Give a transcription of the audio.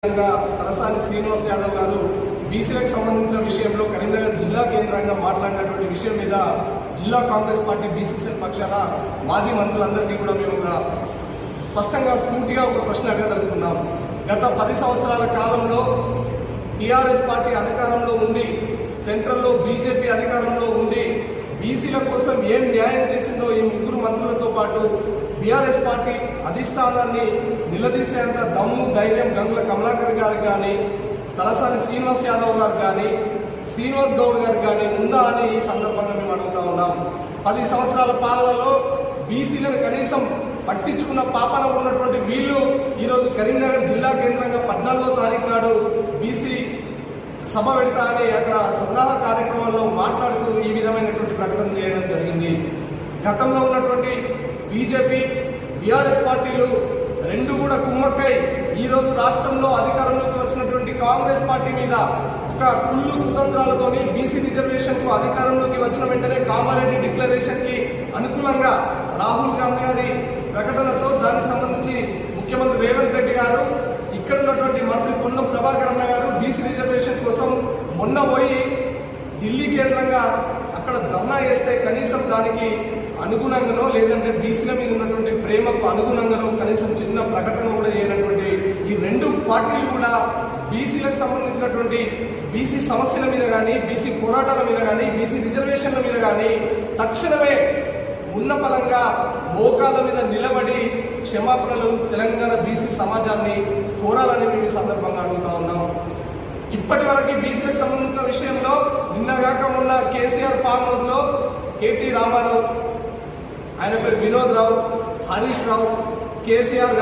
తలసాని శ్రీనివాస్ యాదవ్ గారు బీసీలకు సంబంధించిన విషయంలో కరీంనగర్ జిల్లా కేంద్రంగా మాట్లాడినటువంటి విషయం మీద జిల్లా కాంగ్రెస్ పార్టీ బీసీసీ పక్షాన మాజీ మంత్రులందరికీ కూడా మేము స్పష్టంగా సూటిగా ఒక ప్రశ్న అడగదలుచుకున్నాం. గత 10 సంవత్సరాల కాలంలో టీఆర్ఎస్ పార్టీ అధికారంలో ఉండి, సెంట్రల్లో బీజేపీ అధికారంలో ఉండి బీసీల కోసం ఏం న్యాయం చేసిందో ఈ ముగ్గురు మంత్రులతో పాటు బీఆర్ఎస్ పార్టీ అధిష్టానాన్ని నిలదీసేంత దమ్ము, ధైర్యం గంగుల కమలాకర్ గారికి కానీ, తలసాని శ్రీనివాస్ యాదవ్ గారు కానీ, శ్రీనివాస్ గౌడ్ గారికి కానీ ఉందా అని ఈ సందర్భంగా మేము అడుగుతా ఉన్నాం. 10 సంవత్సరాల పాలనలో బీసీలను కనీసం పట్టించుకున్న పాపన ఉన్నటువంటి వీళ్ళు ఈరోజు కరీంనగర్ జిల్లా కేంద్రంగా 14వ తారీఖు నాడు బీసీ సభ పెడతా అని అక్కడ సన్నాహ కార్యక్రమాల్లో మాట్లాడుతూ ఈ విధమైనటువంటి ప్రకటన చేయడం జరిగింది. గతంలో ఉన్నటువంటి బీజేపీ, బీఆర్ఎస్ పార్టీలు రెండు కూడా కుమ్మక్కై ఈరోజు రాష్ట్రంలో అధికారంలోకి వచ్చినటువంటి కాంగ్రెస్ పార్టీ మీద ఒక కుళ్ళు కుతంత్రాలతోని బీసీ రిజర్వేషన్కు అధికారంలోకి వచ్చిన వెంటనే కామారెడ్డి డిక్లరేషన్కి అనుకూలంగా రాహుల్ గాంధీ గారి ప్రకటనతో దానికి సంబంధించి ముఖ్యమంత్రి రేవంత్ రెడ్డి గారు, ఇక్కడ ఉన్నటువంటి మంత్రి పొన్నం ప్రభాకర్ అన్న గారు బీసీ రిజర్వేషన్ కోసం మొన్న పోయి ఢిల్లీ కేంద్రంగా అక్కడ ధర్నా చేస్తే కనీసం దానికి అనుగుణంగానో లేదంటే బీసీల మీద ఉన్నటువంటి ప్రేమకు అనుగుణంగానో కనీసం చిన్న ప్రకటన కూడా చేయనటువంటి ఈ రెండు పార్టీలు కూడా బీసీలకు సంబంధించినటువంటి బీసీ సమస్యల మీద కానీ, బీసీ పోరాటాల మీద కానీ, బీసీ రిజర్వేషన్ల మీద కానీ తక్షణమే ఉన్నపలంగా మోకాల మీద నిలబడి క్షమాపణలు తెలంగాణ బీసీ సమాజాన్ని కోరాలని మేము ఈ సందర్భంగా అడుగుతా ఉన్నాం. ఇప్పటి వరకు బీసీలకు సంబంధించిన విషయంలో నిన్నగాక మొన్న కేసీఆర్ ఫామ్ హౌస్ లో కేటీ రామారావు, ఆయన పేరు వినోద్ రావు, హరీష్ రావు, కేసీఆర్ గారు